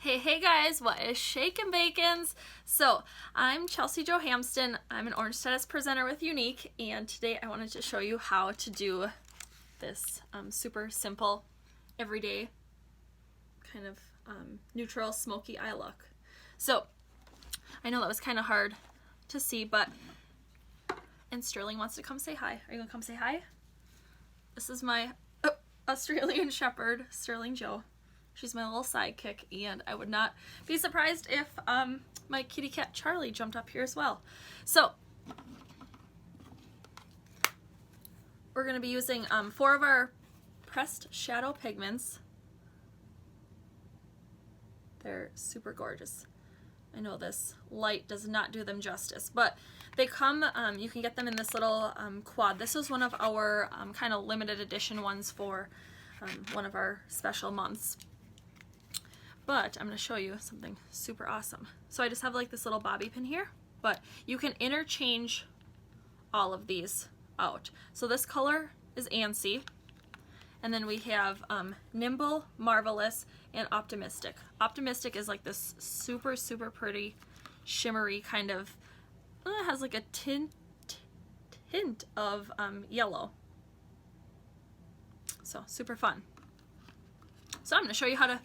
Hey guys, what is shakin' bacons? So I'm Chelsea Jo Hamston. I'm an Orange Status presenter with Unique, and today I wanted to show you how to do this super simple, everyday kind of neutral smoky eye look. So I know that was kind of hard to see, and Sterling wants to come say hi. Are you gonna come say hi? This is my Australian Shepherd, Sterling Jo. She's my little sidekick, and I would not be surprised if my kitty cat Charlie jumped up here as well. So we're going to be using 4 of our pressed shadow pigments. They're super gorgeous. I know this light does not do them justice, but they come, you can get them in this little quad. This is one of our kind of limited edition ones for one of our special months. But I'm going to show you something super awesome. So I just have like this little bobby pin here, but you can interchange all of these out. So this color is Antsy, and then we have Nimble, Marvelous, and Optimistic. Optimistic is like this super pretty shimmery kind of, it has like a hint of yellow. So super fun. So I'm going to show you how to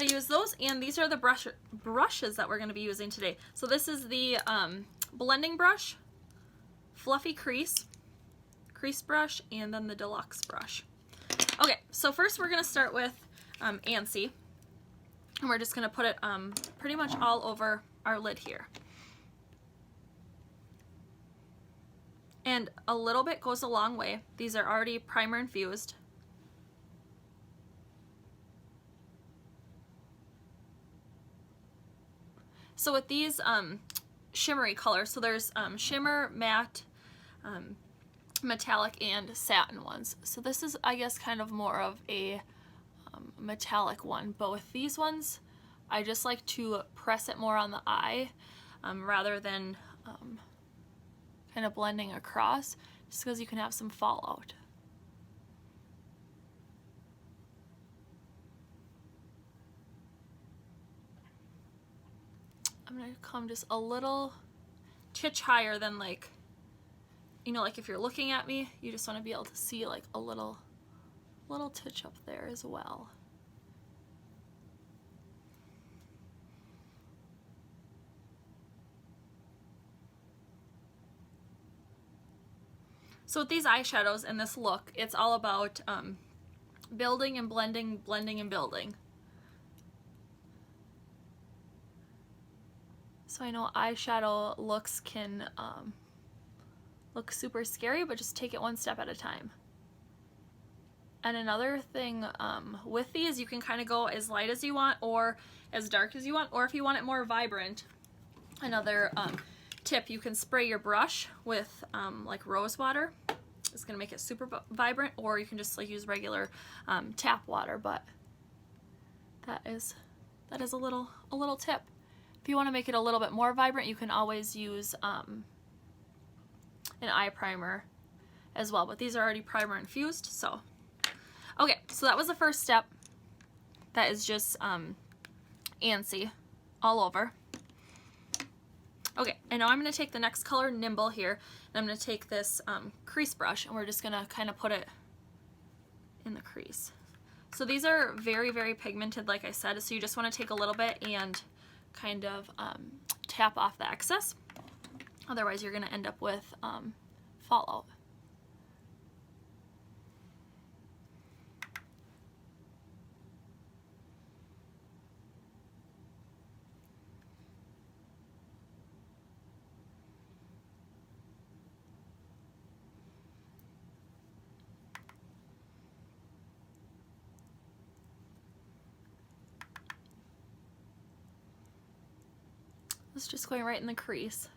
use those, and these are the brushes that we're going to be using today. So this is the blending brush, fluffy crease brush, and then the deluxe brush. Okay, so first we're going to start with Antsy, and we're just going to put it pretty much all over our lid here. And a little bit goes a long way. These are already primer infused. So with these shimmery colors, so there's shimmer, matte, metallic, and satin ones. So this is, I guess, kind of more of a metallic one. But with these ones, I just like to press it more on the eye rather than kind of blending across, just because you can have some fallout. I'm going to come just a little titch higher than, like, you know, like if you're looking at me, you just want to be able to see like a little titch up there as well. So with these eyeshadows and this look, it's all about building and blending, blending and building. So I know eyeshadow looks can look super scary, but just take it one step at a time. And another thing with these, you can kind of go as light as you want or as dark as you want, or if you want it more vibrant. Another tip, you can spray your brush with like rose water. It's gonna make it super vibrant, or you can just like use regular tap water. But that is a little tip. If you want to make it a little bit more vibrant, you can always use an eye primer as well, but these are already primer infused. So okay, so that was the first step. That is just Antsy all over. Okay, and now I'm going to take the next color, Nimble, here, and I'm going to take this crease brush, and we're just going to kind of put it in the crease. So these are very pigmented, like I said, so you just want to take a little bit and kind of tap off the excess. Otherwise you're going to end up with fallout. It's just going right in the crease.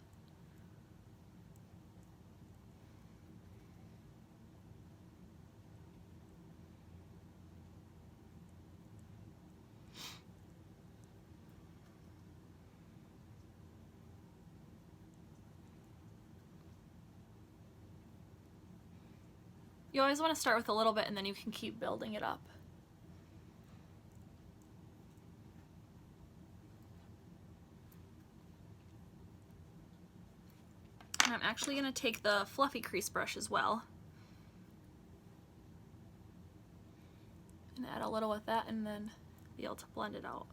You always want to start with a little bit and then you can keep building it up. I'm actually going to take the fluffy crease brush as well and add a little with that and then be able to blend it out.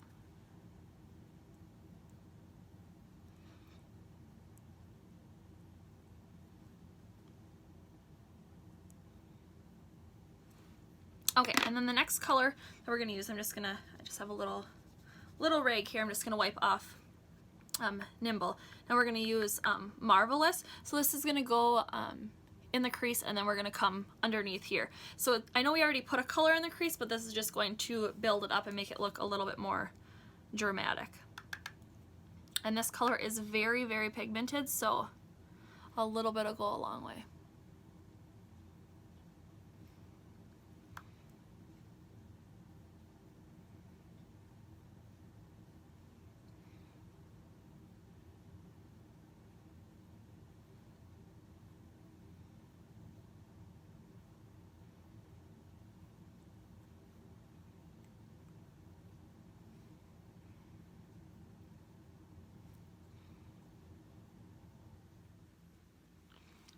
Okay, and then the next color that we're going to use, I just have a little rag here, I'm just going to wipe off Nimble. And we're going to use Marvelous. So this is going to go in the crease and then we're going to come underneath here. So I know we already put a color in the crease, but this is just going to build it up and make it look a little bit more dramatic. And this color is very, very pigmented, so a little bit will go a long way.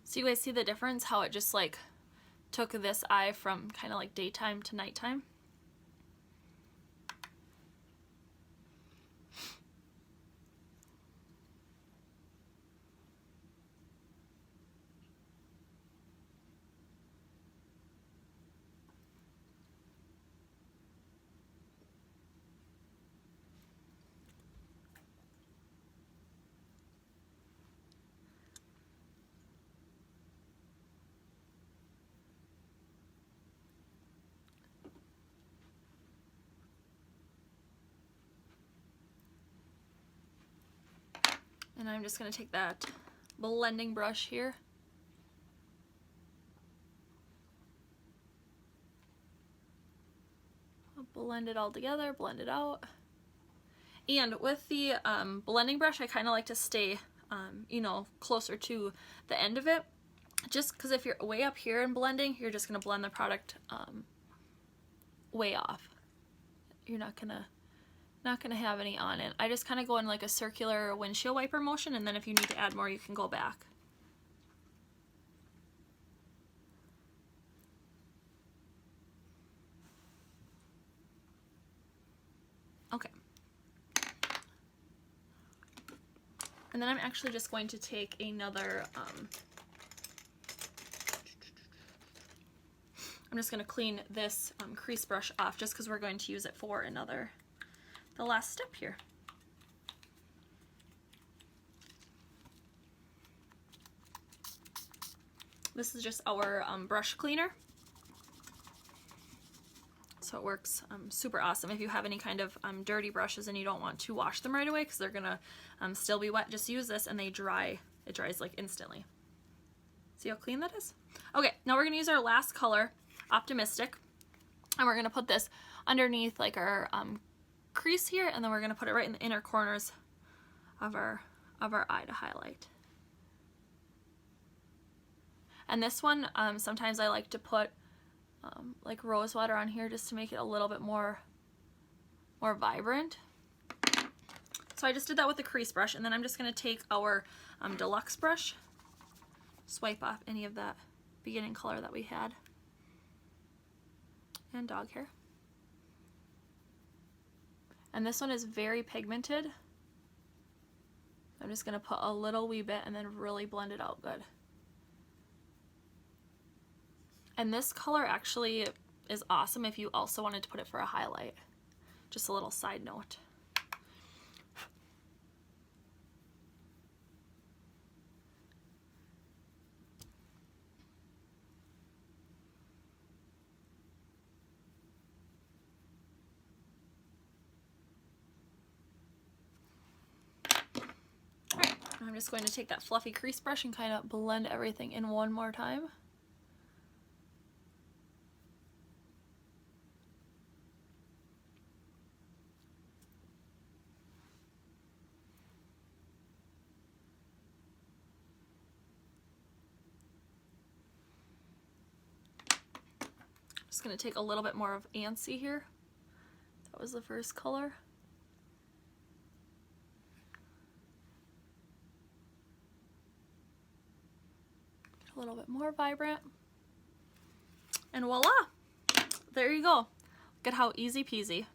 So you guys see the difference, how it just like took this eye from kind of like daytime to nighttime? And I'm just going to take that blending brush here. I'll blend it all together, blend it out. And with the blending brush, I kind of like to stay, you know, closer to the end of it. Just because if you're way up here and blending, you're just going to blend the product way off. You're not gonna have any on it. I just kind of go in like a circular windshield wiper motion, and then if you need to add more, you can go back. Okay. And then I'm actually just going to take another, I'm just going to clean this crease brush off just because we're going to use it for the last step here. This is just our brush cleaner. So it works super awesome. If you have any kind of dirty brushes and you don't want to wash them right away because they're gonna still be wet, just use this and they dry. It dries like instantly. See how clean that is? Okay, now we're gonna use our last color, Optimistic, and we're gonna put this underneath like our crease here, and then we're gonna put it right in the inner corners of our eye to highlight. And this one, sometimes I like to put like rose water on here just to make it a little bit more vibrant. So I just did that with the crease brush, and then I'm just going to take our deluxe brush, swipe off any of that beginning color that we had, and dog hair. And this one is very pigmented. I'm just going to put a little wee bit and then really blend it out good. And this color actually is awesome if you also wanted to put it for a highlight. Just a little side note. Alright, I'm just going to take that fluffy crease brush and kind of blend everything in one more time. Just going to take a little bit more of Antsy here. That was the first color. a little bit more vibrant. And voila! There you go. Look at how easy peasy.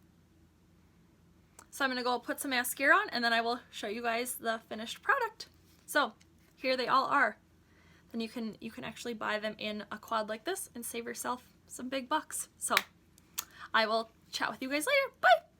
So I'm going to go put some mascara on and then I will show you guys the finished product. So here they all are. Then you can actually buy them in a quad like this and save yourself some big bucks. So I will chat with you guys later. Bye!